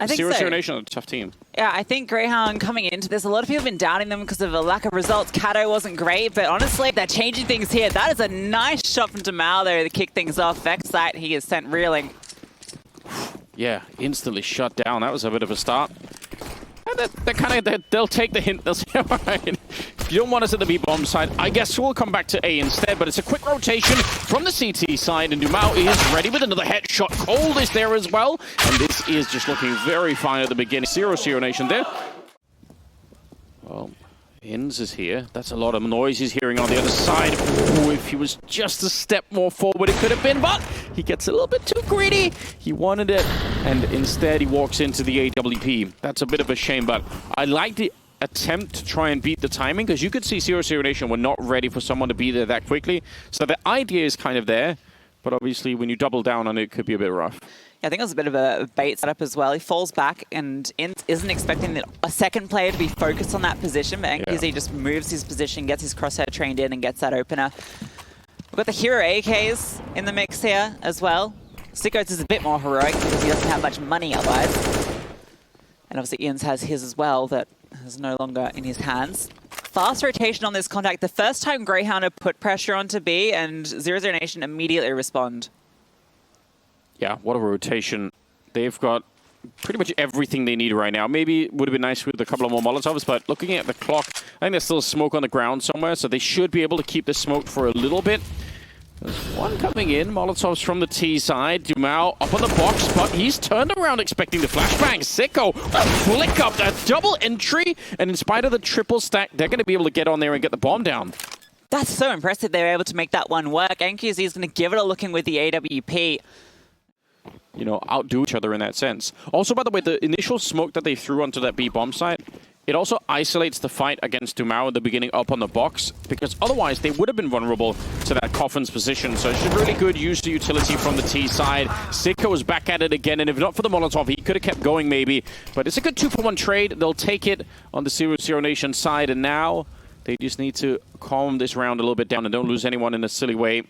I think 00Nation are a tough team. Yeah, I think Grayhound coming into this, a lot of people have been doubting them because of a lack of results. Kato wasn't great, but honestly, they're changing things here. That is a nice shot from Jamal there to kick things off. Vexite, he is sent reeling. Yeah, instantly shut down. That was a bit of a start. And they'll take the hint. They'll say, all right, if you don't want us at the B bomb side, I guess we'll come back to A instead. But it's a quick rotation from the CT side, and Dumao is ready with another headshot. Cold is there as well, and this is just looking very fine at the beginning. 00Nation there. Well, Inns is here. That's a lot of noise he's hearing on the other side. Ooh, if he was just a step more forward, it could have been, but he gets a little bit too greedy. He wanted it, and instead he walks into the AWP. That's a bit of a shame, but I like the attempt to try and beat the timing, because you could see 00Nation were not ready for someone to be there that quickly. So the idea is kind of there, but obviously when you double down on it, it could be a bit rough. Yeah, I think it was a bit of a bait setup as well. He falls back and isn't expecting a second player to be focused on that position, but NQZ just moves his position, gets his crosshair trained in, and gets that opener. We've got the hero AKs in the mix here as well. Sicko's is a bit more heroic because he doesn't have much money otherwise. And obviously Ian's has his as well that is no longer in his hands. Fast rotation on this contact. The first time Grayhound have put pressure onto B, and 00Nation immediately respond. Yeah, what a rotation. They've got pretty much everything they need right now. Maybe it would have been nice with a couple of more Molotovs, but looking at the clock, I think there's still smoke on the ground somewhere, so they should be able to keep the smoke for a little bit. There's one coming in. Molotovs from the T side. Dumao up on the box, but he's turned around expecting the flashbang. Sicko, a flick up, a double entry, and in spite of the triple stack, they're going to be able to get on there and get the bomb down. That's so impressive they were able to make that one work. NQZ is going to give it a look in with the AWP. You know, outdo each other in that sense. Also, by the way, the initial smoke that they threw onto that B bomb site, it also isolates the fight against Dumao at the beginning up on the box, because otherwise they would have been vulnerable to that Coffin's position. So it's a really good use of utility from the T side. Sicko is back at it again, and if not for the Molotov, he could have kept going maybe. But it's a good 2-for-1 trade. They'll take it on the 00Nation side, and now they just need to calm this round a little bit down and don't lose anyone in a silly way.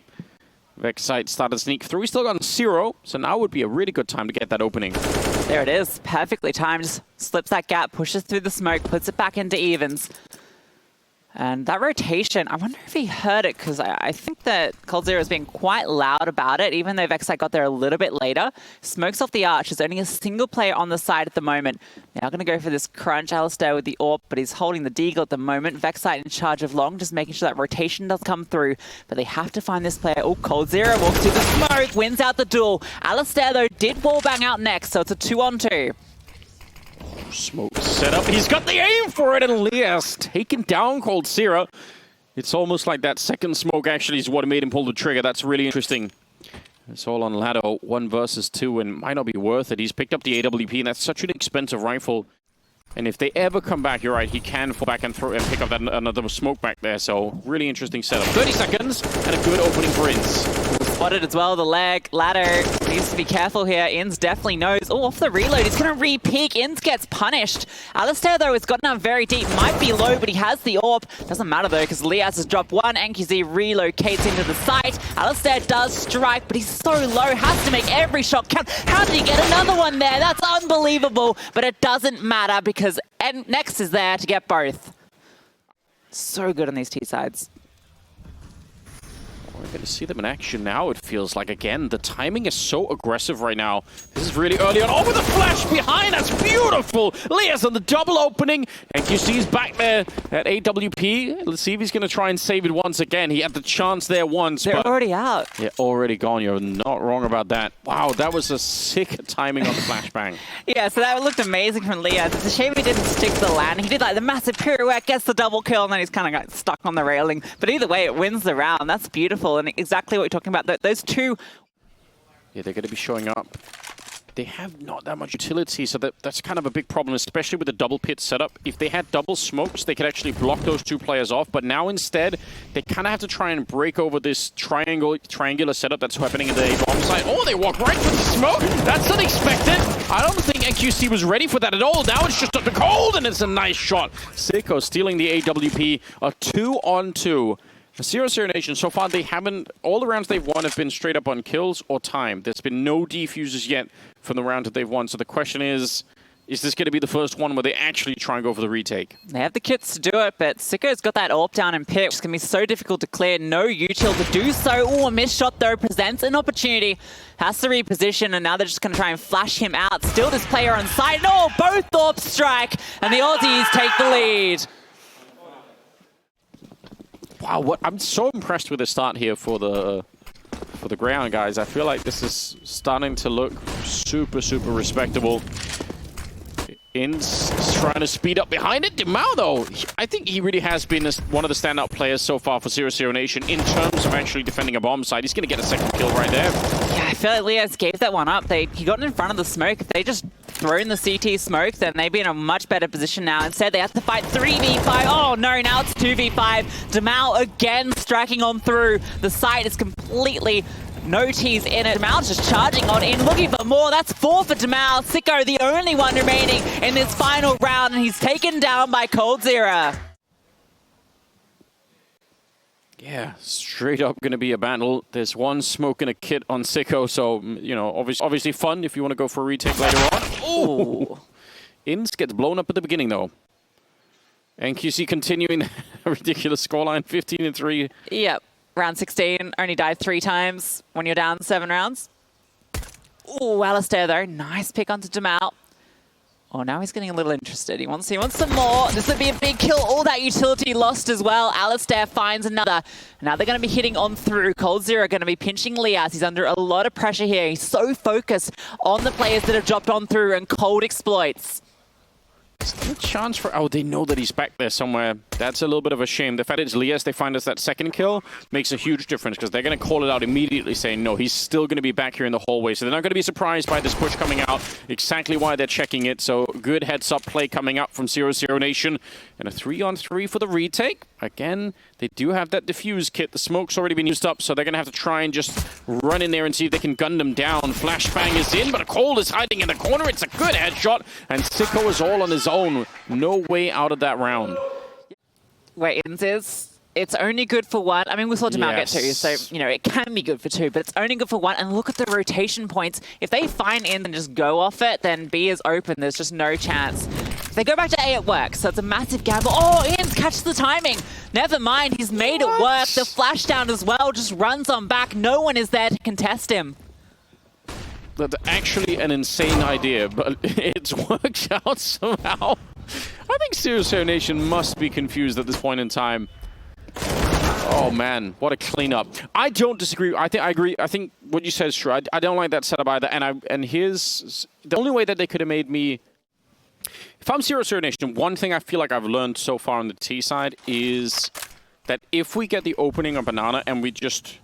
Vexite started to sneak through. He's still got 0, so now would be a really good time to get that opening. There it is. Perfectly timed. Slips that gap, pushes through the smoke, puts it back into evens. And that rotation, I wonder if he heard it, because I think that Cold Zero is being quite loud about it, even though Vexite got there a little bit later. Smokes off the arch. There's only a single player on the side at the moment. Now going to go for this crunch. aliStair with the AWP, but he's holding the deagle at the moment. Vexite in charge of long, just making sure that rotation does come through. But they have to find this player. Oh, Cold Zero walks through the smoke, wins out the duel. aliStair, though, did wallbang out next, so it's a 2-on-2. Smoke set up. He's got the aim for it, and Leas taken down Cold Zero. It's almost like that second smoke actually is what made him pull the trigger. That's really interesting. It's all on Lado, 1 versus 2, and might not be worth it. He's picked up the AWP, and that's such an expensive rifle. And if they ever come back, you're right, he can fall back and throw and pick up that another smoke back there. So really interesting setup. 30 seconds and a good opening for Inns. Spotted as well, the ladder needs to be careful here. Inns definitely knows. Oh, off the reload, he's going to re-peek. Inns gets punished. aliStair, though, has gotten out very deep. Might be low, but he has the AWP. Doesn't matter, though, because Liaz has dropped 1. NQZ relocates into the site. aliStair does strike, but he's so low. Has to make every shot count. How did he get another one there? That's unbelievable, but it doesn't matter because Next is there to get both. So good on these T sides. We're going to see them in action now, it feels like. Again, the timing is so aggressive right now. This is really early on. Oh, with the flash behind, that's beautiful! Leas on the double opening. NQC's back there at AWP. Let's see if he's going to try and save it once again. He had the chance there once. They're already out. Yeah, already gone. You're not wrong about that. Wow, that was a sick timing on the flashbang. Yeah, so that looked amazing from Leas. It's a shame he didn't stick to the land. He did like the massive pirouette, gets the double kill, and then he's kind of got stuck on the railing. But either way, it wins the round. That's beautiful. And exactly what you're talking about. Those two... Yeah, they're going to be showing up. They have not that much utility, so that's kind of a big problem, especially with the double pit setup. If they had double smokes, they could actually block those 2 players off, but now instead, they kind of have to try and break over this triangular setup that's happening in the bomb site. Oh, they walk right through the smoke! That's unexpected! I don't think NQC was ready for that at all. Now it's just up the cold, and it's a nice shot. Sicko stealing the AWP, a 2-on-2. The 00Nation, so far, they haven't... All the rounds they've won have been straight up on kills or time. There's been no defuses yet from the round that they've won. So the question is, is this going to be the first one where they actually try and go for the retake? They have the kits to do it, but CSGO's got that AWP down and pick. It's going to be so difficult to clear. No util to do so. Oh, a missed shot, though, presents an opportunity. Has to reposition, and now they're just going to try and flash him out. Still this player on side. No, both AWPs strike, and the Aussies take the lead. Wow, I'm so impressed with the start here for the Grayhound guys. I feel like this is starting to look super, super respectable. In's trying to speed up behind it. Demao, though, I think he really has been one of the standout players so far for 00Nation in terms of actually defending a bomb site. He's going to get a second kill right there. Yeah, I feel like Leos gave that one up. He got in front of the smoke. If they just throw in the CT smoke, then they'd be in a much better position now. Instead, they have to fight 3v5. Oh, no, now it's 2v5. Demao again striking on through. The site is completely... no T's in it. Demao's just charging on in, looking for more. That's 4 for Demao. Sicko, the only one remaining in this final round, and he's taken down by coldzera. Yeah, straight up going to be a battle. There's one smoke and a kit on Sicko, so, you know, obviously fun if you want to go for a retake later on. Ooh. Ins gets blown up at the beginning, though. NQC continuing a ridiculous scoreline, 15-3. Yep. Round 16, only died 3 times when you're down 7 rounds. Ooh, aliStair though, nice pick onto Demao. Oh, now he's getting a little interested. He wants some more. This would be a big kill. All that utility lost as well. aliStair finds another. Now they're going to be hitting on through. coldzera going to be pinching Lias. He's under a lot of pressure here. He's so focused on the players that have dropped on through, and Cold exploits. Is there a chance for... oh, they know that he's back there somewhere. That's a little bit of a shame. The fact it's Lias, they find us that second kill makes a huge difference because they're going to call it out immediately saying, no, he's still going to be back here in the hallway. So they're not going to be surprised by this push coming out. Exactly why they're checking it. So good heads-up play coming up from 00Nation. And a 3-on-3 for the retake. Again, they do have that defuse kit. The smoke's already been used up, so they're going to have to try and just run in there and see if they can gun them down. Flashbang is in, but a Cold is hiding in the corner. It's a good headshot, and Sicko is all on his own. No way out of that round. Where Ins is, it's only good for 1. I mean, we saw Demao get 2, so, you know, it can be good for 2, but it's only good for 1. And look at the rotation points. If they find Ins and just go off it, then B is open. There's just no chance. If they go back to A, it works, so it's a massive gamble. Oh, Ins catches the timing. Never mind, he's made it work. The flash down as well just runs on back. No one is there to contest him. That's actually an insane idea, but it's worked out somehow. I think 00Nation must be confused at this point in time. Oh man, what a cleanup. I don't disagree. I agree. I think what you said is true. I don't like that setup either. And here's the only way that they could have made me... if I'm 00Nation, one thing I feel like I've learned so far on the T side is that if we get the opening on Banana and we just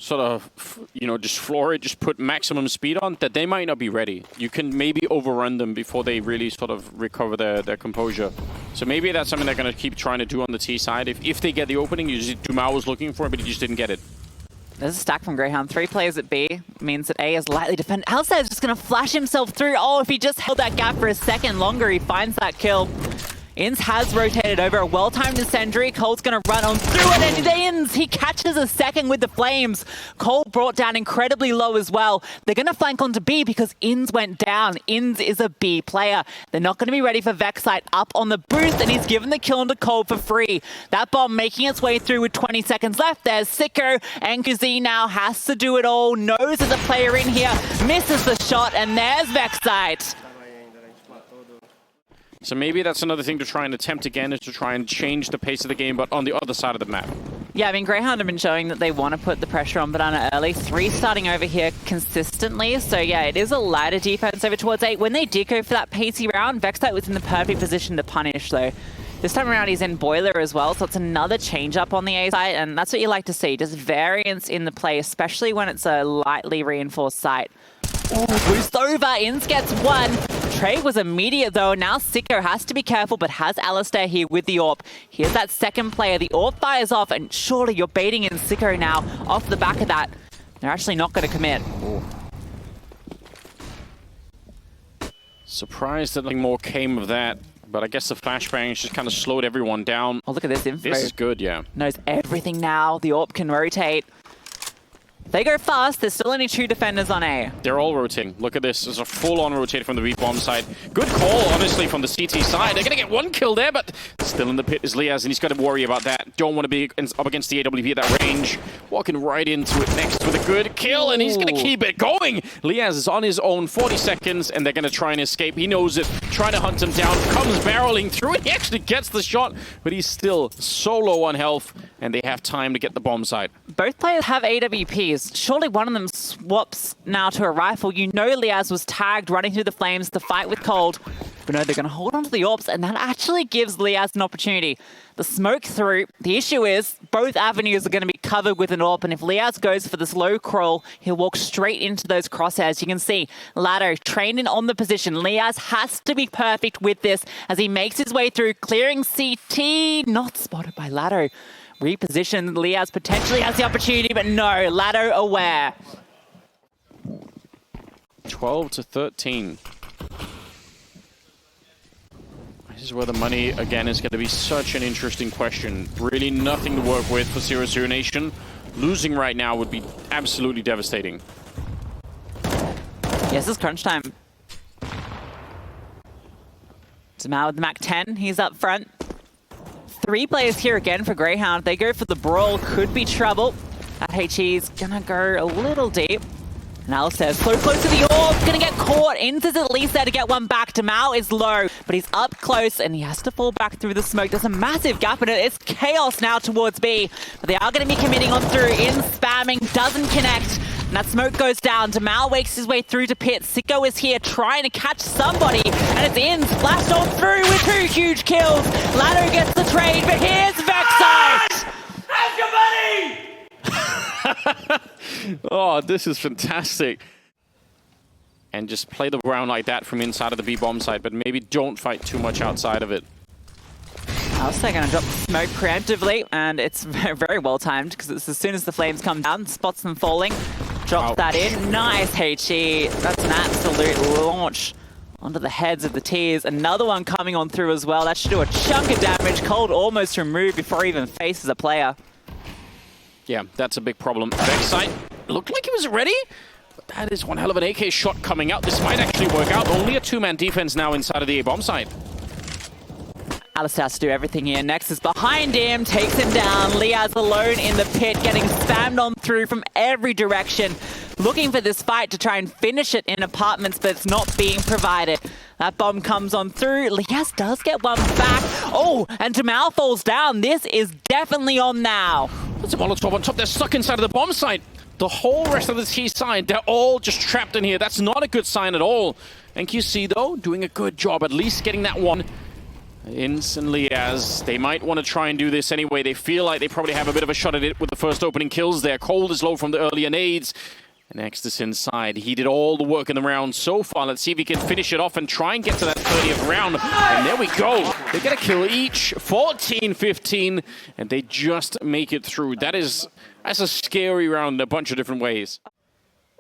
sort of, you know, just floor it, just put maximum speed on, that they might not be ready. You can maybe overrun them before they really sort of recover their composure. So maybe that's something they're going to keep trying to do on the T side. If they get the opening, usually Demao was looking for it, but he just didn't get it. There's a stack from Grayhound. 3 players at B means that A is lightly defended. aliStair is just going to flash himself through. Oh, if he just held that gap for a second longer, he finds that kill. Ins has rotated over. A well-timed incendiary. Cold's going to run on through it, and Ins, he catches a second with the flames. Cold brought down incredibly low as well. They're going to flank onto B because Ins went down. Ins is a B player. They're not going to be ready for Vexite up on the boost, and he's given the kill onto Cold for free. That bomb making its way through with 20 seconds left. There's Sicko, and Kazee now has to do it all. Knows there's a player in here. Misses the shot, and there's Vexite. So maybe that's another thing to try and attempt again, is to try and change the pace of the game, but on the other side of the map. Yeah, I mean, Grayhound have been showing that they want to put the pressure on Banana early. 3 starting over here consistently. So yeah, it is a lighter defense over towards 8. When they did go for that pacey round, Vexite was in the perfect position to punish, though. This time around, he's in Boiler as well, so it's another change-up on the A side, and that's what you like to see. Just variance in the play, especially when it's a lightly reinforced site. Ooh, boost over. Ins gets 1. Trade was immediate, though. Now Sicko has to be careful, but has aliStair here with the AWP. Here's that second player. The AWP fires off, and surely you're baiting in Sicko now off the back of that. They're actually not going to commit. Ooh. Surprised that nothing more came of that. But I guess the flashbangs just kind of slowed everyone down. Oh, look at this info. This is good, yeah. Knows everything now. The AWP can rotate. They go fast. There's still only 2 defenders on A. They're all rotating. Look at this. There's a full-on rotate from the B-bomb side. Good call, honestly, from the CT side. They're going to get 1 kill there, but still in the pit is liaz, and he's got to worry about that. Don't want to be up against the AWP at that range. Walking right into it next with a good kill, and he's going to keep it going. liaz is on his own, 40 seconds, and they're going to try and escape. He knows it. Trying to hunt him down. Comes barreling through it. He actually gets the shot, but he's still so low on health, and they have time to get the bomb side. Both players have AWPs. Surely one of them swaps now to a rifle. You know liaz was tagged running through the flames to fight with Cold. But no, they're going to hold on to the AWPs, and that actually gives liaz an opportunity. The smoke through. The issue is both avenues are going to be covered with an AWP, and if liaz goes for this low crawl, he'll walk straight into those crosshairs. You can see Laddo trained in on the position. liaz has to be perfect with this as he makes his way through, clearing CT. Not spotted by Laddo. Reposition. liaz potentially has the opportunity, but no, Laddo aware. 12-13. This is where the money, again, is going to be such an interesting question. Really nothing to work with for 00Nation. Losing right now would be absolutely devastating. Yes, it's crunch time. Somehow with the Mac-10, he's up front. 3 players here again for Grayhound. They go for the brawl. Could be trouble. That HE's gonna go a little deep. And aliStair so close to the orb. Gonna get caught. Enters at least there to get one back. Demao is low, but he's up close and he has to fall back through the smoke. There's a massive gap in it. It's chaos now towards B. But they are gonna be committing on through. In spamming. Doesn't connect. And that smoke goes down. Demao wakes his way through to pit. Sicko is here trying to catch somebody. And it's in. Splashed on through with 2 huge kills. Laddo gets the trade, but here's Vexite! How's your money? Oh, this is fantastic. And just play the round like that from inside of the B-bomb side, but maybe don't fight too much outside of it. aliStair going to drop the smoke preemptively, and it's very well timed because it's as soon as the flames come down, spots them falling, drops that in. Nice HE. That's an absolute launch onto the heads of the T's. Another one coming on through as well. That should do a chunk of damage. Cold almost removed before he even faces a player. Yeah, that's a big problem. Vexite looked like he was ready, but that is one hell of an AK shot coming out. This might actually work out. Only a 2-man defense now inside of the A-bomb side. aliStair has to do everything here. Nexus behind him, takes him down. liaz alone in the pit, getting spammed on through from every direction. Looking for this fight to try and finish it in apartments, but it's not being provided. That bomb comes on through. liaz does get one back. Oh, and Demao falls down. This is definitely on now. There's a Molotov on top. They're stuck inside of the bomb site. The whole rest of the T side, they're all just trapped in here. That's not a good sign at all. And QC, though, doing a good job, at least getting that one. Ince and liaz, they might want to try and do this anyway. They feel like they probably have a bit of a shot at it with the first opening kills there. Cold is low from the earlier nades. And Extus inside. He did all the work in the round so far. Let's see if he can finish it off and try and get to that 30th round. And there we go. They get a kill each. 14-15. And they just make it through. That's a scary round in a bunch of different ways.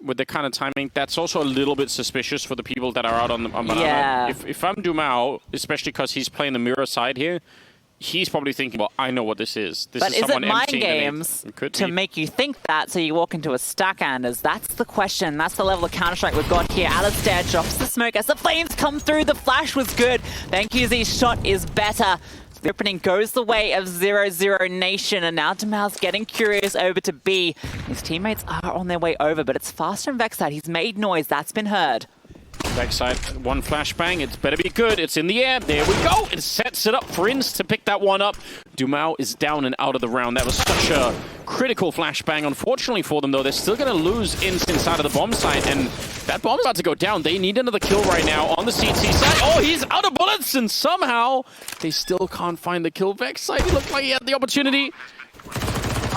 With the kind of timing, that's also a little bit suspicious for the people that are out on banana. Yeah. If I'm Demao, especially because he's playing the mirror side here, he's probably thinking, well, I know what this is. This But is it someone mind emptying the nade. games Could to be. make you think that so you walk into a stack, Anders? That's the question. That's the level of Counter-Strike we've got here. aliStair drops the smoke as the flames come through. The flash was good. ThanQZ's shot is better. The opening goes the way of 00Nation, and now Demao's getting curious over to B. His teammates are on their way over, but it's faster and Vexite. He's made noise. That's been heard. Backside, one flashbang. It's better be good. It's in the air. There we go. It sets it up for Ince to pick that one up. Demao is down and out of the round. That was such a critical flashbang. Unfortunately for them, though, they're still going to lose Ince inside of the bomb site, and that bomb's about to go down. They need another kill right now on the CT side. Oh, he's out of bullets, and somehow they still can't find the kill. Vexite, he looked like he had the opportunity.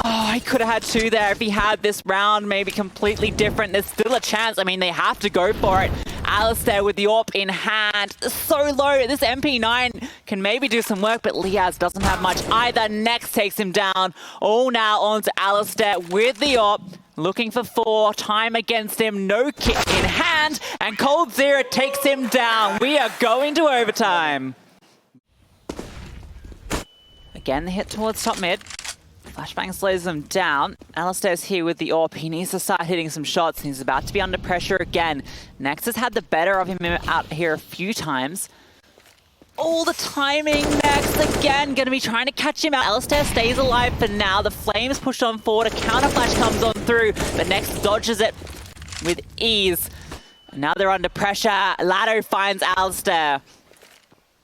Oh, he could have had 2 there if he had this round maybe completely different. There's still a chance. I mean, they have to go for it. aliStair with the AWP in hand. So low. This MP9 can maybe do some work, but liaz doesn't have much either. Next takes him down. All now onto aliStair with the AWP. Looking for 4. Time against him. No kit in hand. And coldzera takes him down. We are going to overtime. Again, the hit towards top mid. Flashbang slows them down. aliStair's here with the AWP. He needs to start hitting some shots, and he's about to be under pressure again. Nexus had the better of him out here a few times. Oh, the timing. Next again, going to be trying to catch him out. aliStair stays alive for now. The Flames pushed on forward. A counter flash comes on through, but Nexus dodges it with ease. And now they're under pressure. Lado finds aliStair.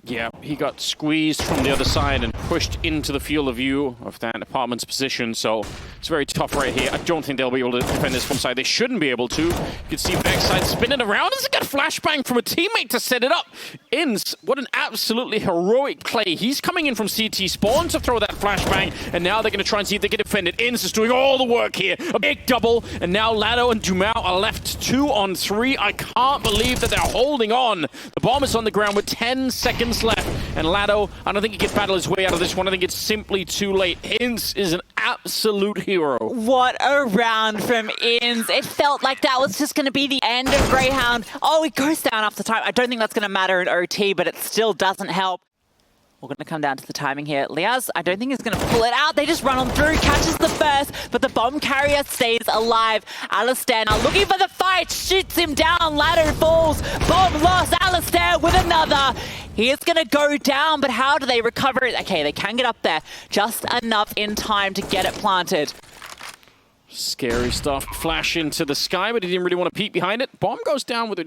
Yeah, he got squeezed from the other side and pushed into the field of view of that apartment's position, so it's very tough right here. I don't think they'll be able to defend this from side. They shouldn't be able to. You can see backside spinning around. Does it get a flashbang from a teammate to set it up? Inns, what an absolutely heroic play. He's coming in from CT spawn to throw that flashbang, and now they're going to try and see if they can defend it. Inns is doing all the work here. A big double, and now Lado and Dumao are left 2 on 3. I can't believe that they're holding on. The bomb is on the ground with 10 seconds left, and Lado, I don't think he can battle his way out of this one. I think it's simply too late. Inns is an absolute hero. What a round from Inns. It felt like that was just going to be the end of Grayhound. Oh, he goes down after time. I don't think that's going to matter in OT, but it still doesn't help. We're going to come down to the timing here. liaz, I don't think he's going to pull it out. They just run on through, catches the first, but the bomb carrier stays alive. aliStair now looking for the fight, shoots him down. Ladder falls, bomb lost. aliStair with another. He is going to go down, but how do they recover it? Okay, they can get up there just enough in time to get it planted. Scary stuff. Flash into the sky, but he didn't really want to peek behind it. Bomb goes down with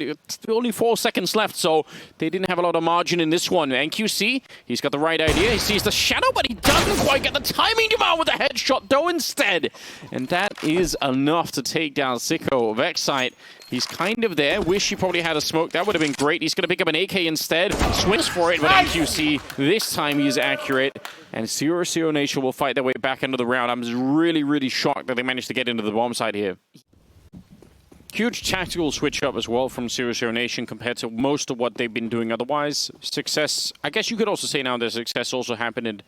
only 4 seconds left, so they didn't have a lot of margin in this one. NQC, he's got the right idea. He sees the shadow, but he doesn't quite get the timing down with a headshot, though, instead. And that is enough to take down Sicko. Vexite, he's kind of there. Wish he probably had a smoke. That would have been great. He's going to pick up an AK instead. Swings for it, but NQC, this time he's accurate. And 00Nation will fight their way back into the round. I'm really, really shocked that they managed to get into the bomb side here. Huge tactical switch up as well from 00Nation compared to most of what they've been doing otherwise. Success, I guess you could also say now that success also happened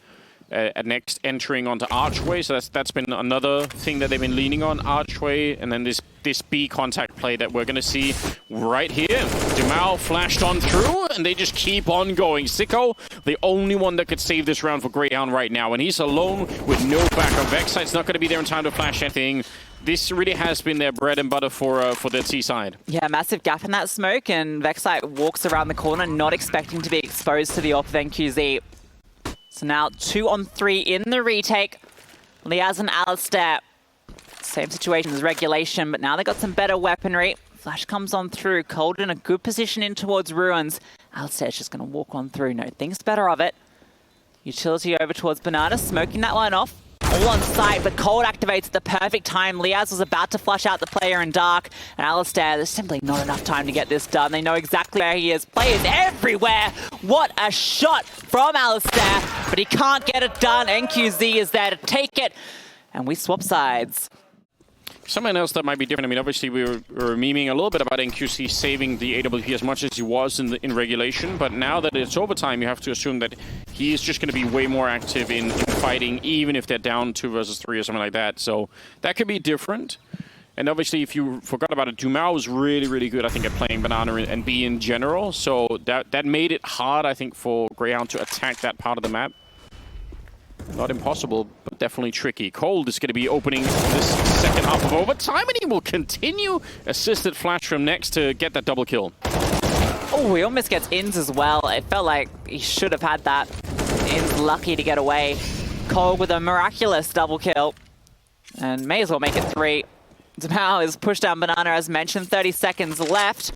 at next entering onto Archway, so that's been another thing that they've been leaning on, Archway, and then this B contact play that we're going to see right here. Dumao flashed on through, and they just keep on going. Sicko, the only one that could save this round for Grayhound right now, and he's alone with no backup. Vexite's not going to be there in time to flash anything. This really has been their bread and butter for the T side. Yeah, massive gap in that smoke, and Vexite walks around the corner, not expecting to be exposed to the AWP of NQZ. So now 2 on 3 in the retake. liaz and aliStair. Same situation as Regulation, but now they got some better weaponry. Flash comes on through. Cold in a good position in towards Ruins. aliStair's just going to walk on through. No, thinks better of it. Utility over towards Banana, smoking that one off. All on site, but Cold activates at the perfect time. liaz was about to flush out the player in dark, and aliStair, there's simply not enough time to get this done. They know exactly where he is. Players everywhere. What a shot from aliStair, but he can't get it done. NQZ is there to take it, and we swap sides. Something else that might be different. I mean, obviously we were memeing a little bit about NQC saving the AWP as much as he was in Regulation, but now that it's overtime, you have to assume that he is just going to be way more active in fighting, even if they're down 2 versus 3 or something like that. So that could be different. And obviously, if you forgot about it, Dumao was really, really good, I think, at playing Banana and B in general. So that made it hard, I think, for Grayhound to attack that part of the map. Not impossible, but definitely tricky. Cold is going to be opening this second half of overtime, and he will continue. Assisted flash from Next to get that double kill. Oh, he almost gets Inns as well. It felt like he should have had that. Inns lucky to get away. Cold with a miraculous double kill. And may as well make it 3. Dumao is pushed down Banana, as mentioned. 30 seconds left.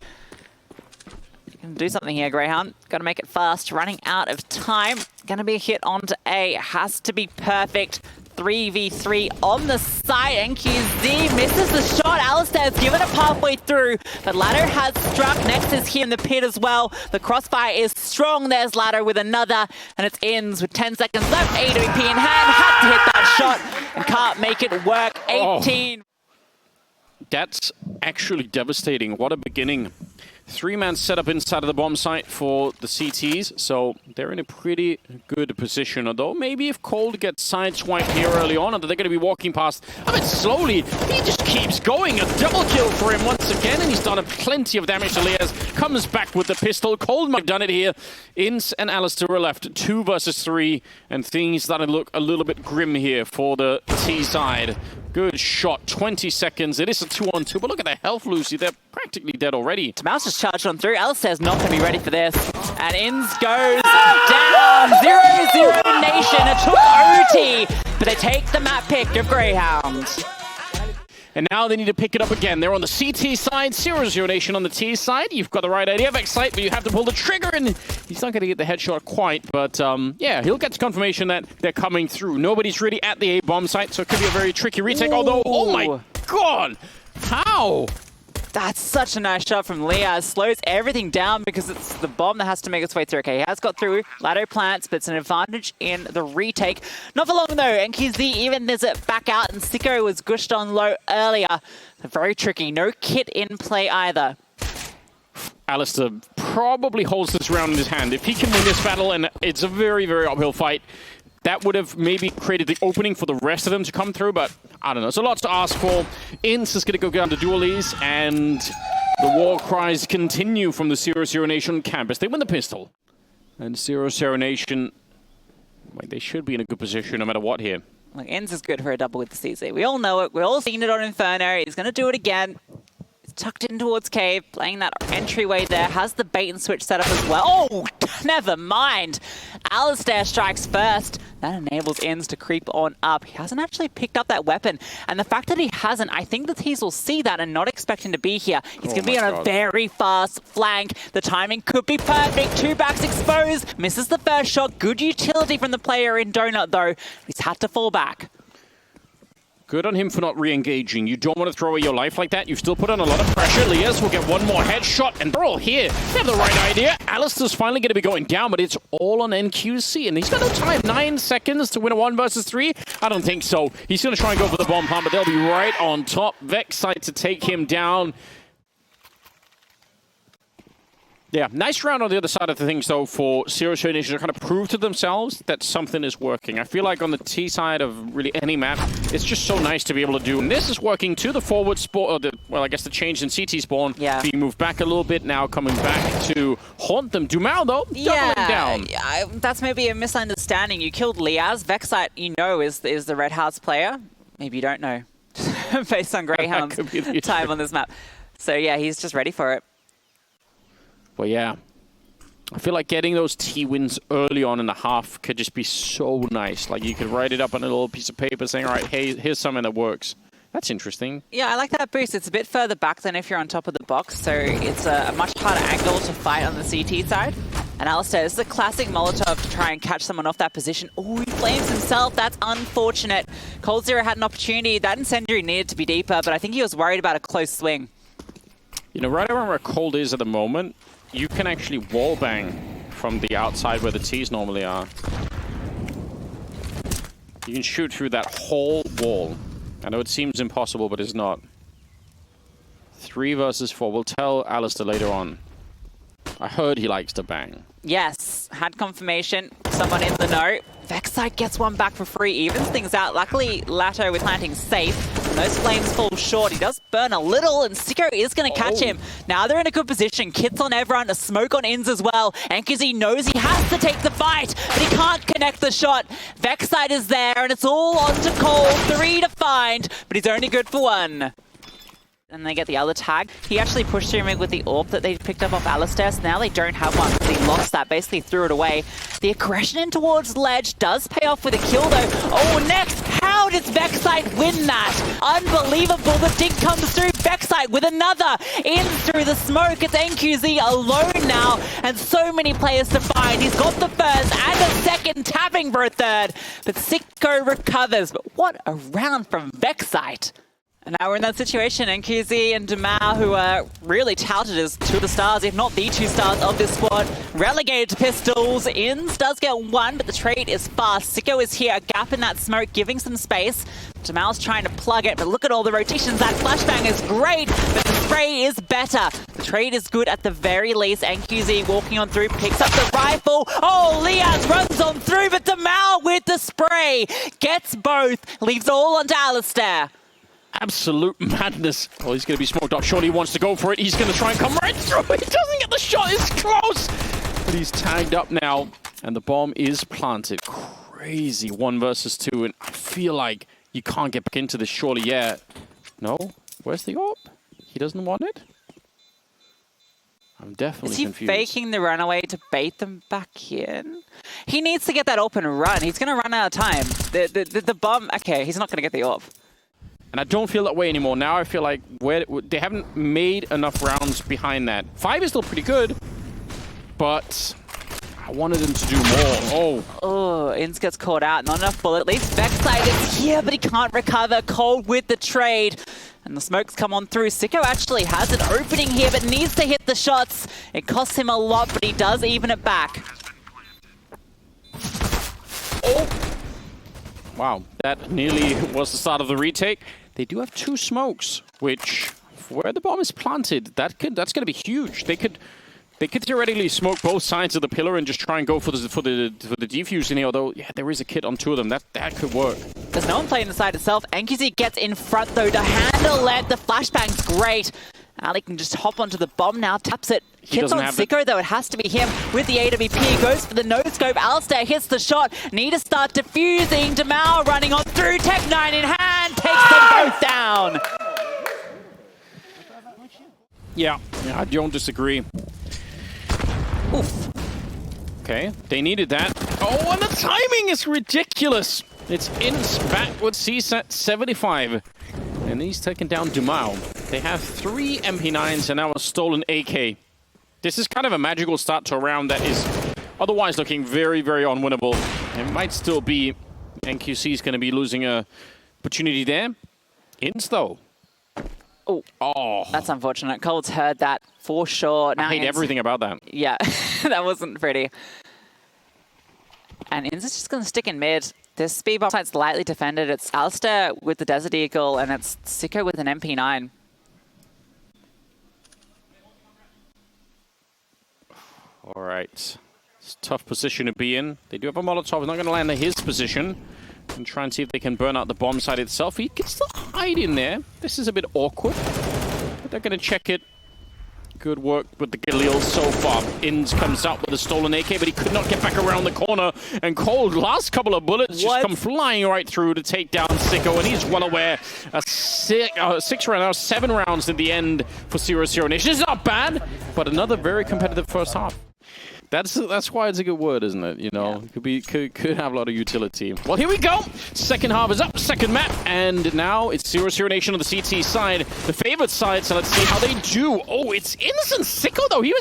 Do something here, Grayhound. Got to make it fast. Running out of time. Going to be a hit onto A. Has to be perfect. 3v3 on the side. NQZ misses the shot. aliStair's given it halfway through, but Ladder has struck. Next is here in the pit as well. The crossfire is strong. There's Ladder with another, and it's Inns with 10 seconds left. AWP in hand. Had to hit that shot and can't make it work. 18. That's actually devastating. What a beginning. Three-man setup inside of the bomb site for the CTs, so they're in a pretty good position. Although maybe if Cold gets sideswiped here early on, and they're going to be walking past a bit slowly, he just keeps going. A double kill for him once again, and he's done plenty of damage to Liaz. Comes back with the pistol. Cold might have done it here. Inns and aliStair are left 2 versus 3, and things starting to look a little bit grim here for the T side. Good shot, 20 seconds. It is a 2-on-2, but look at their health, Lucy. They're practically dead already. Mouse just charged on through. aliStair's not going to be ready for this. And Inns goes down. 00Nation. It took OT, but they take the map pick of Grayhound. And now they need to pick it up again. They're on the CT side, 00Nation on the T side. You've got the right idea, Vexite, but you have to pull the trigger, and he's not going to get the headshot quite. But yeah, he'll get confirmation that they're coming through. Nobody's really at the A bomb site, so it could be a very tricky retake. Ooh. Although, oh my god, how? That's such a nice shot from Liaz. Slows everything down because it's the bomb that has to make its way through. Okay, he has got through. Ladder plants, but it's an advantage in the retake. Not for long though. NQZ even does it back out, and Sicko was gushed on low earlier. Very tricky. No kit in play either. aliStair probably holds this round in his hand. If he can win this battle, and it's a very, very uphill fight, that would have maybe created the opening for the rest of them to come through, but I don't know. It's a lot to ask for. Inns is going to go down to dualies, and the war cries continue from the 00Nation campus. They win the pistol. And 00Nation, wait, they should be in a good position no matter what here. Look, Inns is good for a double with the CZ. We all know it. We've all seen it on Inferno. He's going to do it again. Tucked in towards cave, playing that entryway there, has the bait and switch set up as well. Oh, never mind. aliStair strikes first. That enables Inns to creep on up. He hasn't actually picked up that weapon. And the fact that he hasn't, I think the Tees will see that and not expect him to be here. He's going to be on a very fast flank. The timing could be perfect. 2 backs exposed. Misses the first shot. Good utility from the player in Donut, though. He's had to fall back. Good on him for not re-engaging. You don't want to throw away your life like that. You've still put on a lot of pressure. Liaz will get one more headshot, and they're all here. They have the right idea. aliStair's finally going to be going down, but it's all on NQC, and he's got no time. 9 seconds to win a 1 versus 3? I don't think so. He's going to try and go for the bomb pump, but they'll be right on top. Vexite to take him down. Yeah, nice round on the other side of the things, though, for 00Nation to kind of prove to themselves that something is working. I feel like on the T side of really any map, it's just so nice to be able to do. And this is working to the forward spawn, well, I guess the change in CT spawn, being moved back a little bit now, coming back to haunt them. Dumao, though, doubling down. Yeah, that's maybe a misunderstanding. You killed Liaz. Vexite, you know, is the Red Hearts player. Maybe you don't know, based on Grayhound's time on this map. So yeah, he's just ready for it. Well, yeah, I feel like getting those T wins early on in the half could just be so nice. Like, you could write it up on a little piece of paper saying, all right, hey, here's something that works. That's interesting. Yeah, I like that boost. It's a bit further back than if you're on top of the box, so it's a much harder angle to fight on the CT side. And aliStair, this is a classic Molotov to try and catch someone off that position. Oh, he flames himself. That's unfortunate. coldzera had an opportunity. That incendiary needed to be deeper, but I think he was worried about a close swing. You know, right around where Cold is at the moment, you can actually wallbang from the outside where the T's normally are. You can shoot through that whole wall. I know it seems impossible, but it's not. 3 versus 4. We'll tell aliStair later on. I heard he likes to bang. Yes, had confirmation. Someone in the know. Vexite gets one back for free, evens things out. Luckily, Latto with planting safe. Those flames fall short. He does burn a little, and Sicko is going to catch him. Now they're in a good position. Kits on everyone, a smoke on Inns as well. NQZ knows he has to take the fight, but he can't connect the shot. Vexite is there, and it's all on to Cole. 3 to find, but he's only good for 1. And they get the other tag. He actually pushed through him with the AWP that they picked up off aliStair, so now they don't have one because he lost that, basically threw it away. The aggression in towards ledge does pay off with a kill though. Oh, next, how does Vexite win that? Unbelievable, the dig comes through. Vexite with another, in through the smoke. It's NQZ alone now, and so many players to find. He's got the first and a second, tapping for a third, but Sicko recovers. But what a round from Vexite. And now we're in that situation. NQZ and Dumao, who are really touted as 2 of the stars, if not the 2 stars of this squad, relegated to pistols. Inns does get 1, but the trade is fast. Sicko is here, a gap in that smoke, giving some space. Dumao's trying to plug it, but look at all the rotations. That flashbang is great, but the spray is better. The trade is good at the very least. NQZ walking on through, picks up the rifle. Oh, Liaz runs on through, but Damao with the spray. Gets both, leaves all onto aliStair. Absolute madness. Oh, he's going to be smoked up. Surely he wants to go for it. He's going to try and come right through. He doesn't get the shot. It's close. But he's tagged up now, and the bomb is planted. Crazy 1 versus 2, and I feel like you can't get back into this surely yet. No? Where's the AWP? He doesn't want it? I'm definitely confused. Is he faking the runaway to bait them back in? He needs to get that AWP and run. He's going to run out of time. The bomb... Okay, he's not going to get the AWP. And I don't feel that way anymore. Now I feel like they haven't made enough rounds behind that. 5 is still pretty good, but I wanted them to do more. Oh, Inns gets caught out. Not enough bullet. At least Vexside is here, but he can't recover. Cold with the trade. And the smokes come on through. Sicko actually has an opening here, but needs to hit the shots. It costs him a lot, but he does even it back. Oh! Wow, that nearly was the start of the retake. They do have 2 smokes, which, where the bomb is planted, that's going to be huge. They could theoretically smoke both sides of the pillar and just try and go for the defuse in here. Although, yeah, there is a kit on 2 of them. That could work. There's no one playing the side itself. NQZ gets in front though to handle it. The flashbang's great. Ali can just hop onto the bomb now, taps it. Hits on Sicko though, it has to be him with the AWP. Goes for the no-scope. aliStair hits the shot. Need to start defusing. Damao running on through. Tech9 in hand. Takes them both down. Yeah, I don't disagree. Oof. Okay, they needed that. Oh, and the timing is ridiculous. It's Inns back with CSAT 75. And he's taken down Damao. They have 3 MP9s and now a stolen AK. This is kind of a magical start to a round that is otherwise looking very, very unwinnable. It might still be NQC is going to be losing a opportunity there. Inns, though. Oh. That's unfortunate. Cold's heard that for sure. Now I hate everything about that. Yeah, that wasn't pretty. And Inns is just going to stick in mid. This speed bomb site's lightly defended. It's aliStair with the Desert Eagle, and it's Sicko with an MP9. All right. It's a tough position to be in. They do have a Molotov. It's not going to land in his position. And try and see if they can burn out the bomb site itself. He can still hide in there. This is a bit awkward. But they're going to check it. Good work with the Galil so far. Inns comes out with a stolen AK, but he could not get back around the corner. And Cold, last couple of bullets just come flying right through to take down Sicko. And he's well aware. 6 rounds, 7 rounds in the end for 00Nation. It's not bad, but another very competitive first half. That's why it's a good word, isn't it? You know, yeah. Could have a lot of utility. Well, here we go. Second half is up, second map, and now it's 00Nation on the CT side, the favorite side. So let's see how they do. Oh, it's Innocent Sicko though. He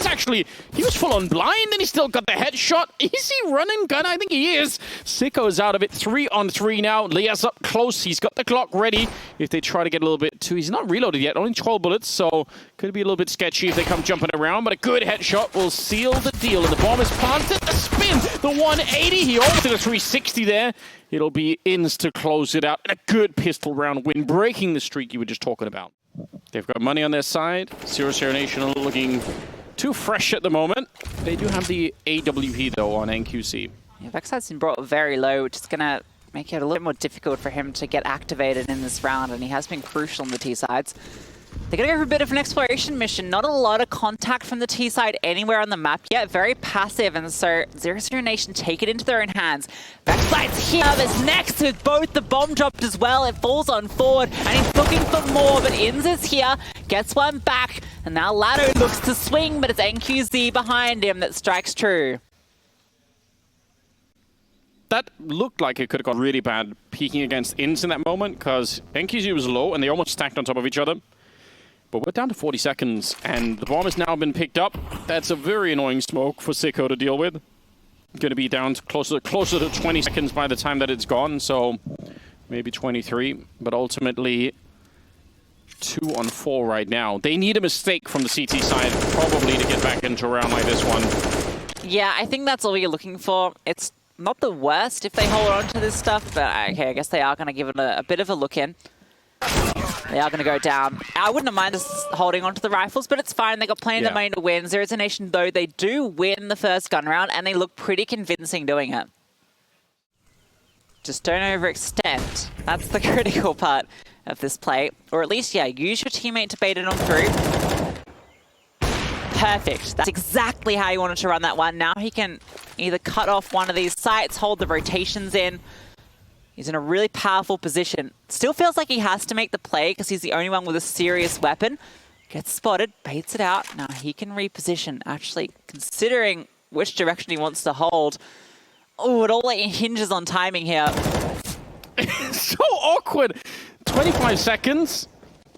was full on blind, and he still got the headshot. Is he running gun? I think he is. Sicko's out of it. 3 on 3 now. Lias up close. He's got the clock ready. If they try to get a little bit too, he's not reloaded yet. Only 12 bullets, so could be a little bit sketchy if they come jumping around. But a good headshot will seal the deal. And the bomb is planted. The spin, the 180. He almost did a 360 there. It'll be Inns to close it out. And a good pistol round win, breaking the streak you were just talking about. They've got money on their side. 00Nation are looking too fresh at the moment. They do have the AWP though on NQC. Yeah, Vexside's been brought very low, which is going to make it a little more difficult for him to get activated in this round, and he has been crucial on the T sides. They're going to go for a bit of an exploration mission. Not a lot of contact from the T side anywhere on the map yet. Very passive, and so 00Nation take it into their own hands. Vexside's here. There's next with both the bomb dropped as well. It falls on forward, and he's looking for more, but Inns is here. Gets one back, and now Lado looks to swing, but it's NQZ behind him that strikes true. That looked like it could have gone really bad peeking against Inns in that moment, because NQZ was low, and they almost stacked on top of each other. But we're down to 40 seconds, and the bomb has now been picked up. That's a very annoying smoke for Sicko to deal with. Going to be down to closer to 20 seconds by the time that it's gone, so maybe 23. But ultimately, 2 on 4 right now. They need a mistake from the CT side, probably, to get back into a round like this one. Yeah, I think that's all you're looking for. It's not the worst if they hold on to this stuff, but okay, I guess they are going to give it a bit of a look in. They are going to go down. I wouldn't have minded holding onto the rifles, but it's fine. They got plenty of the money to win. 00Nation, though, they do win the first gun round, and they look pretty convincing doing it. Just don't overextend. That's the critical part of this play. Or at least, yeah, use your teammate to bait it on through. Perfect. That's exactly how you wanted to run that one. Now he can either cut off one of these sites, hold the rotations in. He's in a really powerful position. Still feels like he has to make the play because he's the only one with a serious weapon. Gets spotted, baits it out. Now he can reposition, actually considering which direction he wants to hold. Oh, it all hinges on timing here. So awkward. 25 seconds.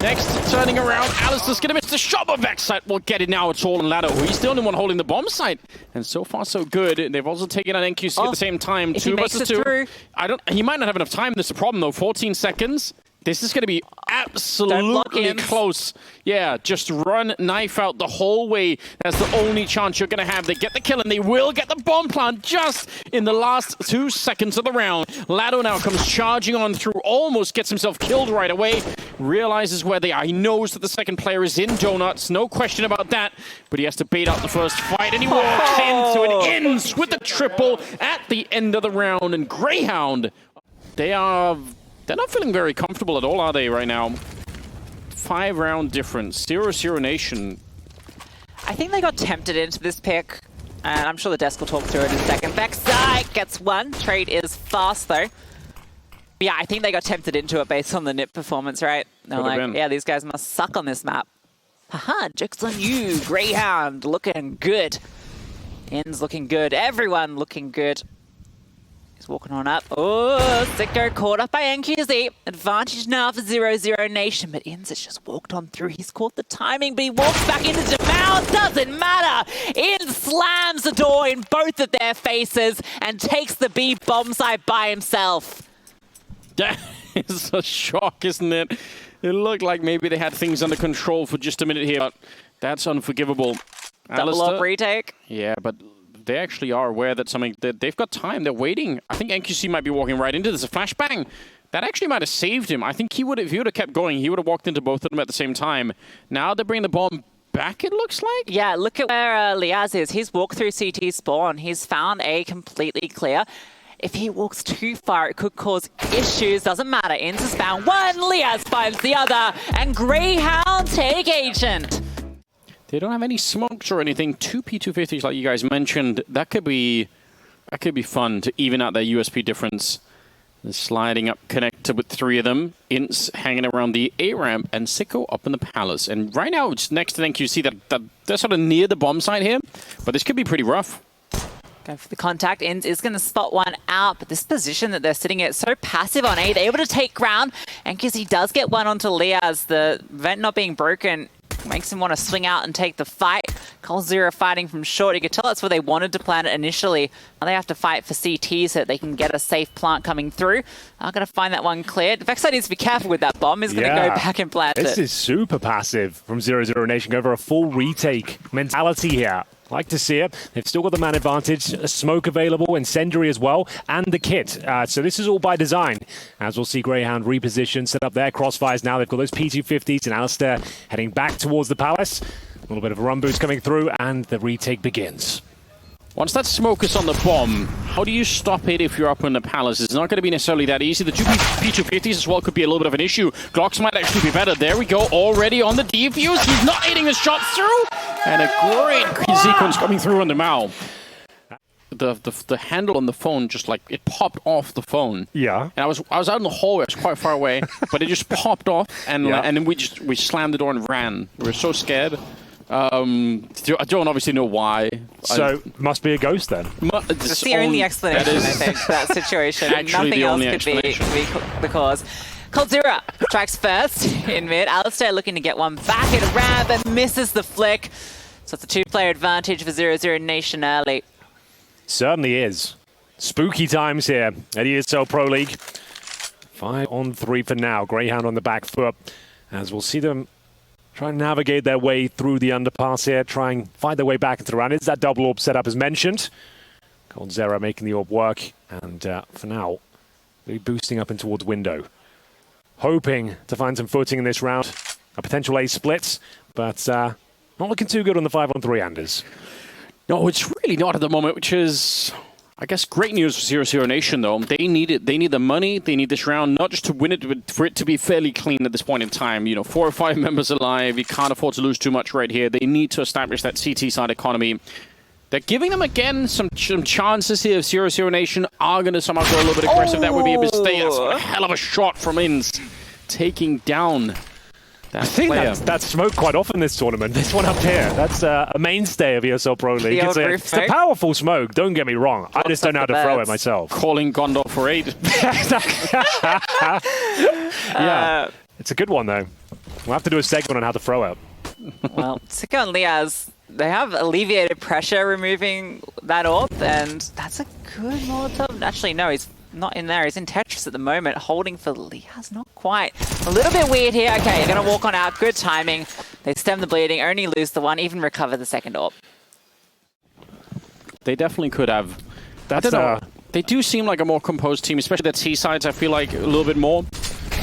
Next, turning around, aliStair's gonna miss the shot, but backside will get it now. It's all on Ladder. He's the only one holding the bomb site. And so far, so good. They've also taken out NQC at the same time. 2 versus 2. He might not have enough time. This is a problem, though. 14 seconds. This is going to be absolutely close. Yeah, just run knife out the whole way. That's the only chance you're going to have. They get the kill, and they will get the bomb plant just in the last 2 seconds of the round. Lado now comes charging on through, almost gets himself killed right away. Realizes where they are. He knows that the second player is in Donuts. No question about that. But he has to bait out the first fight, and he walks into and ends with the triple at the end of the round. And Grayhound, they're not feeling very comfortable at all, are they, right now? 5-round difference. 00Nation. I think they got tempted into this pick, and I'm sure the desk will talk through it in a second. Backside gets one. Trade is fast, though. But yeah, I think they got tempted into it based on the NIP performance, right? They're like, yeah, these guys must suck on this map. Haha, joke's on you. Grayhound looking good. Ends looking good. Everyone looking good. He's walking on up. Oh, Sicko caught up by NQZ. Advantage now for 00Nation, but Inns has just walked on through. He's caught the timing, but he walks back into Jamao. Doesn't matter. Inns slams the door in both of their faces and takes the B bomb site by himself. That is a shock, isn't it? It looked like maybe they had things under control for just a minute here, but that's unforgivable. Double up retake. Yeah, but they actually are aware that they've got time. They're waiting. I think NQC might be walking right into this. A flashbang. That actually might have saved him. I think he would, if he would have kept going, he would have walked into both of them at the same time. Now they're bringing the bomb back, it looks like. Yeah, look at where Liaz is. He's walked through CT spawn. He's found A completely clear. If he walks too far, it could cause issues. Doesn't matter. Inns has found one. Liaz finds the other. And Grayhound take agent. They don't have any smokes or anything. 2 P250s, like you guys mentioned. That could be fun to even out their USP difference. They're sliding up, connected with 3 of them. Ints hanging around the A ramp, and Sicko up in the palace. And right now, it's next to NQC. That they're sort of near the bomb site here, but this could be pretty rough. Go for the contact. Inns is going to spot one out, but this position that they're sitting at, so passive on A. They're able to take ground, and because he does get one onto Liaz, the vent not being broken makes him want to swing out and take the fight. Cold0 fighting from short. You could tell that's where they wanted to plant it initially. Now they have to fight for CT so that they can get a safe plant coming through. I'm going to find that one cleared. Vexite needs to be careful with that bomb. He's going to go back and plant it. This is super passive from 00Nation. Go for a full retake mentality here. Like to see it. They've still got the man advantage, a smoke available, incendiary as well, and the kit. So this is all by design. As we'll see Grayhound reposition, set up their crossfires now. They've got those P250s and aliStair heading back towards the palace. A little bit of a run boost coming through, and the retake begins. Once that smoke is on the bomb, how do you stop it if you're up in the palace? It's not going to be necessarily that easy. The 2 P250s as well could be a little bit of an issue. Glocks might actually be better. There we go, already on the defuse. He's not hitting the shot through. And a great sequence coming through on the Mao. The handle on the phone just like, it popped off the phone. Yeah. And I was out in the hallway, I was quite far away, but it just popped off, and then we slammed the door and ran. We were so scared. I don't obviously know why. So, must be a ghost then? It's the only explanation, I think, for that situation. Nothing else could be the cause. Cold0 strikes first in mid. aliStair looking to get one back at a ramp and misses the flick. So it's a 2-player advantage for 00Nation early. Certainly is. Spooky times here at ESL Pro League. 5-on-3 for now. Grayhound on the back foot. As we'll see them try and navigate their way through the underpass here, try and find their way back into the round. Is that double orb setup as mentioned? Cold0 making the orb work, and for now, they're boosting up in towards window. hoping to find some footing in this round. A potential A split, but not looking too good on the 5-on-3 Anders. No, it's really not at the moment, which is, I guess, great news for 00Nation, though. They need it. They need the money. They need this round, not just to win it, but for it to be fairly clean at this point in time. You know, 4 or 5 members alive. You can't afford to lose too much right here. They need to establish that CT side economy. They're giving them, again, some chances here if 00Nation are going to somehow go a little bit aggressive. That would be a mistake. That's a hell of a shot from Inns, taking down that I think that's smoked quite often this tournament. This one up here, that's a mainstay of ESL Pro League. It's a powerful smoke, don't get me wrong. I just don't know how to throw it myself. Calling Gondor for aid. Yeah, it's a good one, though. We'll have to do a segment on how to throw it. Well, Sicko and Liaz, they have alleviated pressure removing that orb, and that's a good Molotov. Actually, no, he's not in there. He's in Tetris at the moment, holding for Liaz. Not quite. A little bit weird here. Okay, you're going to walk on out. Good timing. They stem the bleeding, only lose the one, even recover the second orb. They definitely could have. I don't know. They do seem like a more composed team, especially their T sides, I feel like, a little bit more.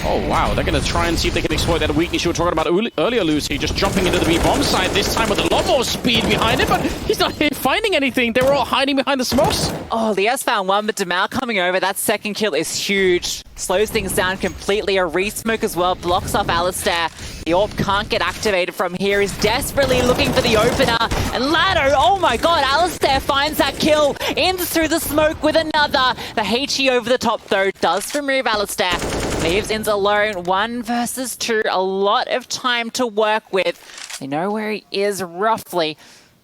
Oh, wow. They're going to try and see if they can exploit that weakness you were talking about earlier, Lucy. Just jumping into the B-bomb side, this time with a lot more speed behind it, but he's not finding anything. They were all hiding behind the smokes. Oh, Liaz found one, but Demal coming over. That second kill is huge. Slows things down completely. A re-smoke as well. Blocks off aliStair. The orb can't get activated from here. He's desperately looking for the opener. And Laddo, oh my god, aliStair finds that kill. Ins through the smoke with another. The HE over the top, though, does remove aliStair. Leaves Ins alone. 1 versus 2. A lot of time to work with. They know where he is roughly.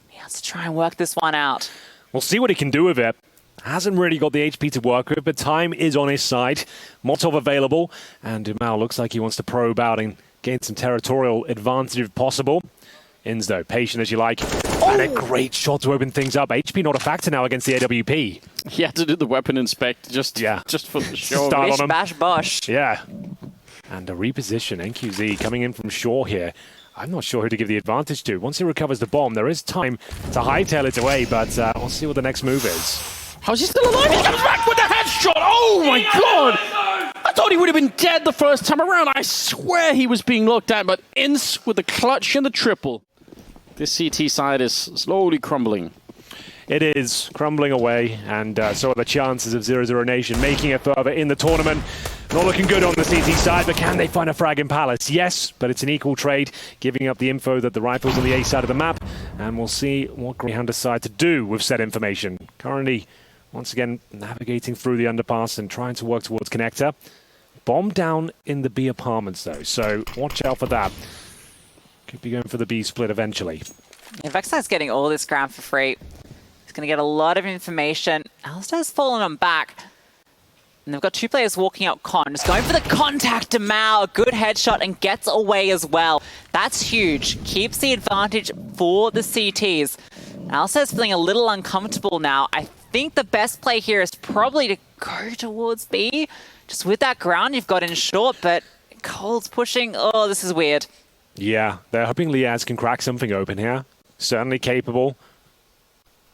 He has to try and work this one out. We'll see what he can do with it. Hasn't really got the HP to work with, but time is on his side. Molotov available, and Dumal looks like he wants to probe out and gain some territorial advantage if possible. Inns, though, patient as you like. And a great shot to open things up. HP not a factor now against the AWP. He had to do the weapon inspect just for the show. Start Bish, on him. bash, bosh. Yeah. And a reposition. NQZ coming in from shore here. I'm not sure who to give the advantage to. Once he recovers the bomb, there is time to hightail it away, but we'll see what the next move is. How's he still alive? He comes back with the headshot! Oh my god! I thought he would have been dead the first time around. I swear he was being looked at, but Inns with the clutch and the triple. This CT side is slowly crumbling. It is crumbling away, and so are the chances of 00Nation making it further in the tournament. Not looking good on the CT side, but can they find a frag in Palace? Yes, but it's an equal trade, giving up the info that the rifle's on the A side of the map, and we'll see what Grayhound decide to do with said information. Currently, once again, navigating through the underpass and trying to work towards connector. Bomb down in the B apartments, though, so watch out for that. Could be going for the B split eventually. Yeah, Vexite's getting all this ground for free. He's going to get a lot of information. aliStair's fallen on back. And they've got 2 players walking out con. Just going for the contact to Mao. A good headshot and gets away as well. That's huge. Keeps the advantage for the CTs. aliStair's feeling a little uncomfortable now. I think the best play here is probably to go towards B. Just with that ground you've got in short, but Cole's pushing. Oh, this is weird. Yeah, they're hoping Liaz can crack something open here. Certainly capable.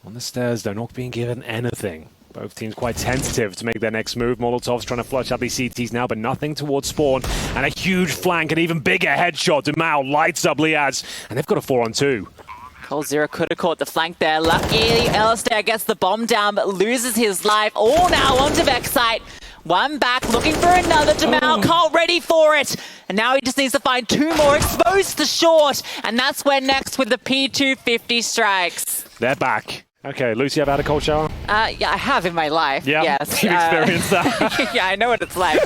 On the stairs, though, not being given anything. Both teams quite tentative to make their next move. Molotov's trying to flush out these CTs now, but nothing towards spawn. And a huge flank, an even bigger headshot. Dumao lights up Liaz, and they've got a 4-on-2. Cold0 could have caught the flank there. Lucky aliStair gets the bomb down, but loses his life. All now onto Vexite. One back, looking for another. Jamal Cole ready for it. And now he just needs to find 2 more, exposed to short. And that's where next with the P250 strikes. They're back. Okay, Lucy, have had a cold shower? Yeah, I have in my life. Yeah, yes. you've experienced that. Yeah, I know what it's like.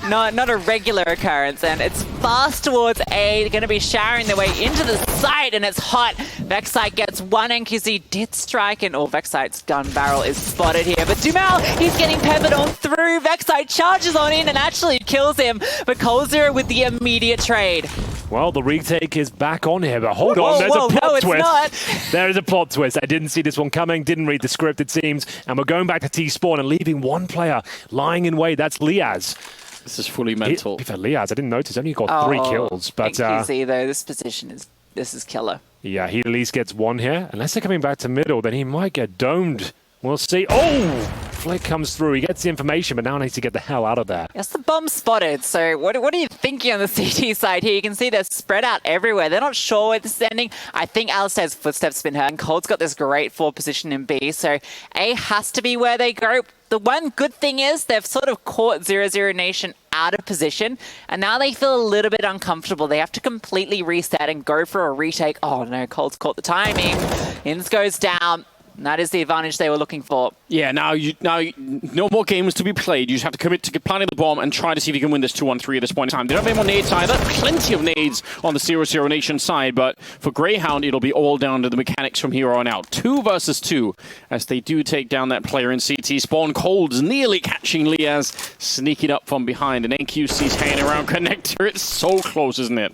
Not a regular occurrence, and it's fast towards A. They're going to be showering their way into the site, and it's hot. Vexite gets 1 NQZ did strike, and Vexite's gun barrel is spotted here. But Dumal, he's getting peppered on through. Vexite charges on in and actually kills him. But Cold0 with the immediate trade. Well, the retake is back on here, but hold on, there's a plot twist. Not. There is a plot twist. I didn't see this one coming, didn't read the script, it seems, and we're going back to T-Spawn and leaving 1 player lying in wait. That's Liaz. This is fully mental. For Liaz, I didn't notice, only got 3 kills. But NQZ, though, this position is killer. Yeah, he at least gets 1 here. Unless they're coming back to middle, then he might get domed. We'll see. Oh! flick comes through. He gets the information, but now needs to get the hell out of there. Yes, the bomb spotted. So what are you thinking on the CT side here? You can see they're spread out everywhere. They're not sure where this is ending. I think aliStair's footsteps been heard. And Cold's got this great forward position in B. So A has to be where they go. The one good thing is they've sort of caught 00Nation out of position, and now they feel a little bit uncomfortable. They have to completely reset and go for a retake. Oh no, Cold's caught the timing. Inns goes down. And that is the advantage they were looking for. Yeah, now no more games to be played. You just have to commit to planting the bomb and try to see if you can win this 2-on-3 at this point in time. They don't have any more nades either. Plenty of nades on the 00Nation side, but for Grayhound, it'll be all down to the mechanics from here on out. 2 versus 2, as they do take down that player in CT spawn. Cold's nearly catching Liaz, sneaking up from behind, and NQC's hanging around connector. It's so close, isn't it?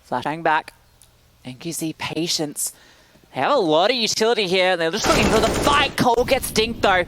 Flashbang back. NQC patience. They have a lot of utility here. They're just looking for the fight. Cold gets dinked though.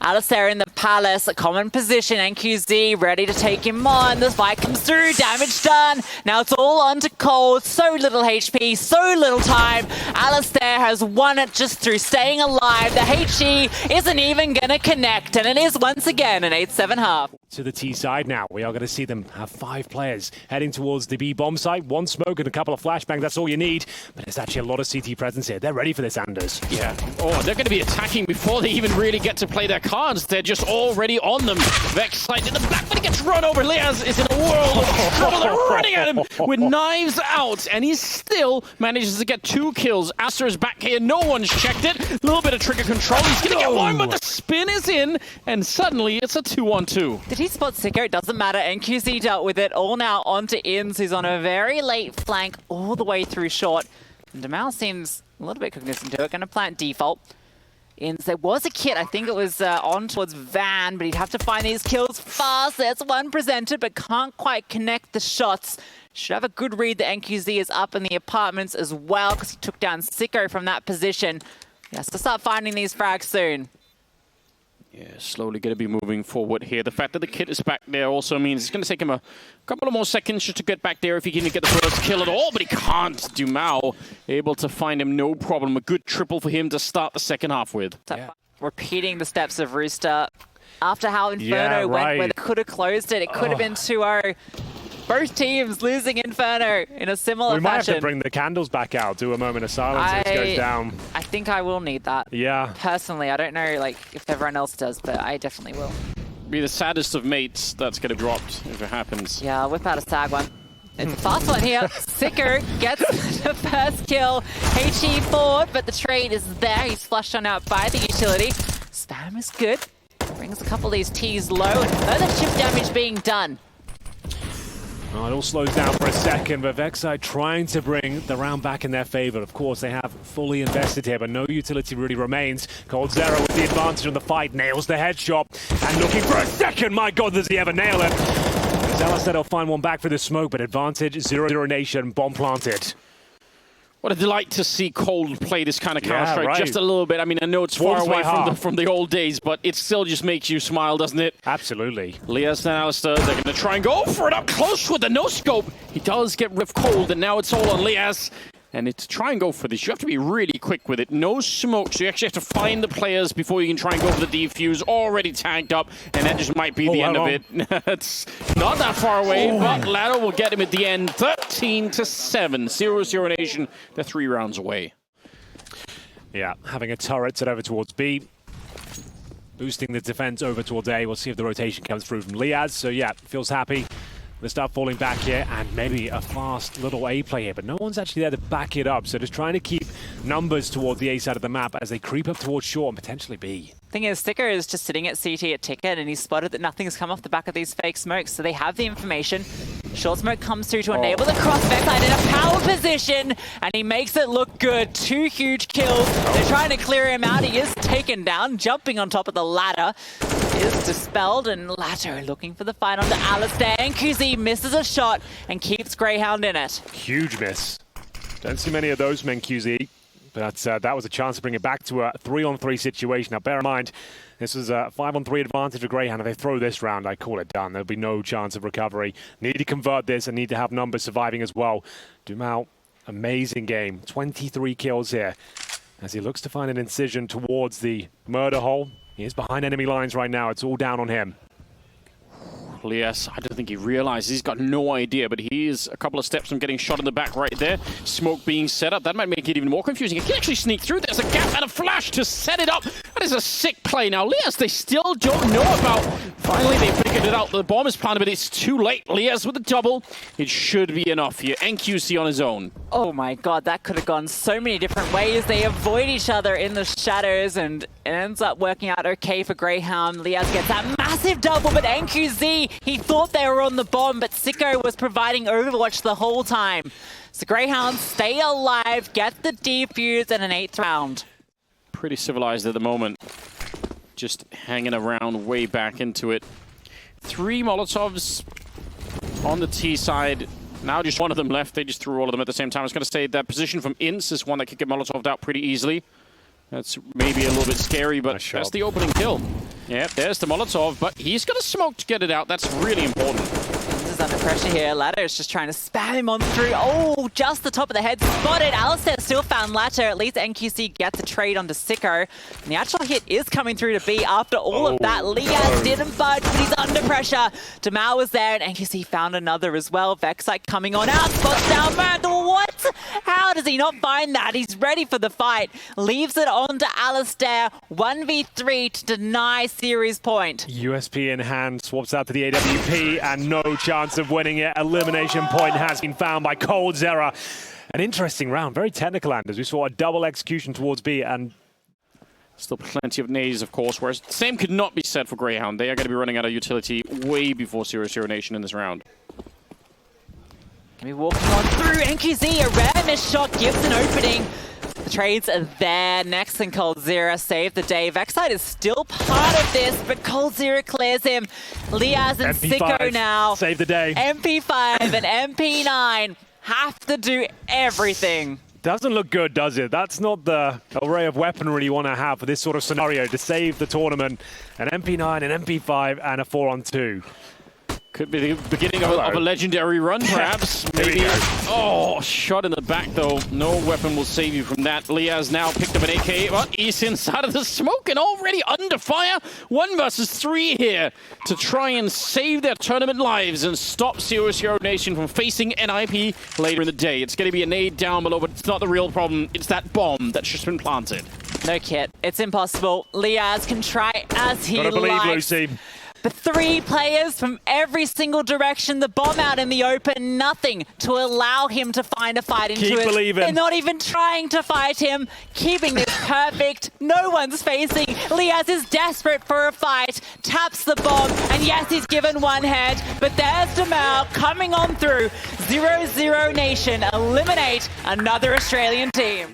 aliStair in the palace, a common position. NQZ ready to take him on. The fight comes through, damage done. Now it's all on to Cold. So little HP, so little time. aliStair has won it just through staying alive. The HE isn't even gonna connect, and it is once again an 8-7 half. To the T side now. We are going to see them have 5 players heading towards the B bomb site. 1 smoke and a couple of flashbangs. That's all you need. But there's actually a lot of CT presence here. They're ready for this, Anders. Yeah. Oh, they're going to be attacking before they even really get to play their cards. They're just already on them. Vex side in the back, but he gets run over. Liaz is in a world of trouble. They're running at him with knives out, and he still manages to get 2 kills. aliStair is back here. No one's checked it. A little bit of trigger control. He's going to get one, but the spin is in, and suddenly it's a 2-on-2. Did he spot Sicko? It doesn't matter. NQZ dealt with it. All now onto Inns, who's on a very late flank all the way through short. And Demal seems a little bit cognizant to it. Going to plant default. Inns, there was a kit. I think it was on towards Van, but he'd have to find these kills fast. There's one presented, but can't quite connect the shots. Should have a good read that NQZ is up in the apartments as well, because he took down Sicko from that position. He has to start finding these frags soon. Yeah, slowly going to be moving forward here. The fact that the kit is back there also means it's going to take him a couple of more seconds just to get back there if he can get the first kill at all, but he can't. Dumao able to find him, no problem. A good triple for him to start the second half with. Yeah. Repeating the steps of Rooster. After how Inferno went, where they could have closed it, it could have been 2-0. Both teams losing Inferno in a similar fashion. We might have to bring the candles back out, do a moment of silence as it goes down. I think I will need that. Yeah. Personally, I don't know if everyone else does, but I definitely will. Be the saddest of mates that's going to drop if it happens. Yeah, I'll whip out a SAG one. It's a fast one here. Sicko gets the first kill. HE forward, but the trade is there. He's flushed on out by the utility. Spam is good. Brings a couple of these T's low, and further shift damage being done. Oh, it all slows down for a second, but Vexside trying to bring the round back in their favor. Of course, they have fully invested here, but no utility really remains. Cold Zero with the advantage on the fight, nails the headshot, and looking for a second. My God, does he ever nail it? Zella said he'll find one back for the smoke, but advantage, 00Nation, bomb planted. What a delight to see Cold play this kind of Counter-Strike just a little bit. I mean, I know it's far away from the old days, but it still just makes you smile, doesn't it? Absolutely. Liaz and aliStair, they're going to try and go for it up close with the no-scope. He does get rid of Cold, and now it's all on Liaz. And to try and go for this, you have to be really quick with it. No smoke, so you actually have to find the players before you can try and go for the defuse. Already tagged up, and that just might be the end of it. It's not that far away, but Ladder will get him at the end. 13-7, 00Nation. They're 3 rounds away. Yeah, having a turret set over towards B. Boosting the defense over towards A. We'll see if the rotation comes through from Liaz. So yeah, feels happy. They start falling back here, and maybe a fast little A play here, but no one's actually there to back it up. So just trying to keep numbers towards the A side of the map as they creep up towards short and potentially B. Thing is, Sticker is just sitting at CT at Ticket, and he's spotted that nothing's come off the back of these fake smokes, so they have the information. Short smoke comes through to enable the cross backside in a power position, and he makes it look good. 2 huge kills. They're trying to clear him out. He is taken down, jumping on top of the ladder. Is dispelled, and Ladder looking for the fight onto aliStair. NQZ misses a shot and keeps Grayhound in it. Huge miss. Don't see many of those from NQZ, but that was a chance to bring it back to a 3-on-3 situation. Now, bear in mind, this was a 5-on-3 advantage for Grayhound. If they throw this round, I call it done. There'll be no chance of recovery. Need to convert this and need to have numbers surviving as well. Dumao, amazing game. 23 kills here as he looks to find an incision towards the murder hole. He is behind enemy lines right now. It's all down on him. Yes, I don't think he realizes. He's got no idea, but he is a couple of steps from getting shot in the back right there. Smoke being set up. That might make it even more confusing. He can actually sneak through. There's a gap and a flash to set it up. That is a sick play. Now, Lias, they still don't know about. Finally, they figured it out. The bomb is planted, but it's too late. Lias with a double. It should be enough here. NQC on his own. Oh my god, that could have gone so many different ways. They avoid each other in the shadows, and it ends up working out okay for Grayhound. Lias gets that massive double, but NQZ, he thought they were on the bomb, but Sicko was providing Overwatch the whole time. So Grayhound stay alive, get the defuse, and an 8th round. Pretty civilized at the moment. Just hanging around way back into it. 3 Molotovs on the T side. Now just one of them left. They just threw all of them at the same time. I was going to say that position from Ince is one that could get Molotoved out pretty easily. That's maybe a little bit scary, but that's the opening kill. Yeah, there's the Molotov, but he's got a smoke to get it out. That's really important. This is under pressure here. Ladder is just trying to spam him on through. Oh, just the top of the head spotted. aliStair still found Ladder. At least NQC gets a trade onto Sicko. And the actual hit is coming through to B after all of that. Lias didn't budge, but he's under pressure. Demau was there, and NQC found another as well. Vexite coming on out. Spots down Mandel. What? How does he not find that? He's ready for the fight. Leaves it on to aliStair. 1v3 to deny series point. USP in hand, swaps out to the AWP, and no chance of winning it. Elimination point has been found by coldzera. An interesting round, very technical, Anders. We saw a double execution towards B, and still plenty of nades, of course, whereas the same could not be said for Grayhound. They are going to be running out of utility way before 00Nation in this round. Can be walking on through. NQZ, a rare missed shot, gives an opening. The trades are there. Next and coldzera save the day. Vexite is still part of this, but coldzera clears him. Lias and Sicko now. Save the day. MP5 and MP9 have to do everything. Doesn't look good, does it? That's not the array of weaponry you want to have for this sort of scenario to save the tournament. An MP9, an MP5, and a 4-on-2. Could be the beginning of a legendary run, perhaps. Maybe. Oh, shot in the back, though. No weapon will save you from that. Lias now picked up an AK, but he's inside of the smoke and already under fire. 1 versus 3 here to try and save their tournament lives and stop 00Nation from facing NIP later in the day. It's going to be a nade down below, but it's not the real problem. It's that bomb that's just been planted. No kit. It's impossible. Lias can try as he Gotta believe, likes. Lucy. But 3 players from every single direction, the bomb out in the open, nothing to allow him to find a fight into Keep it. believing. They're not even trying to fight him, keeping this perfect. No one's facing. Lias is desperate for a fight, taps the bomb, and yes, he's given one head, but there's Demau coming on through. 00Nation eliminate another Australian team.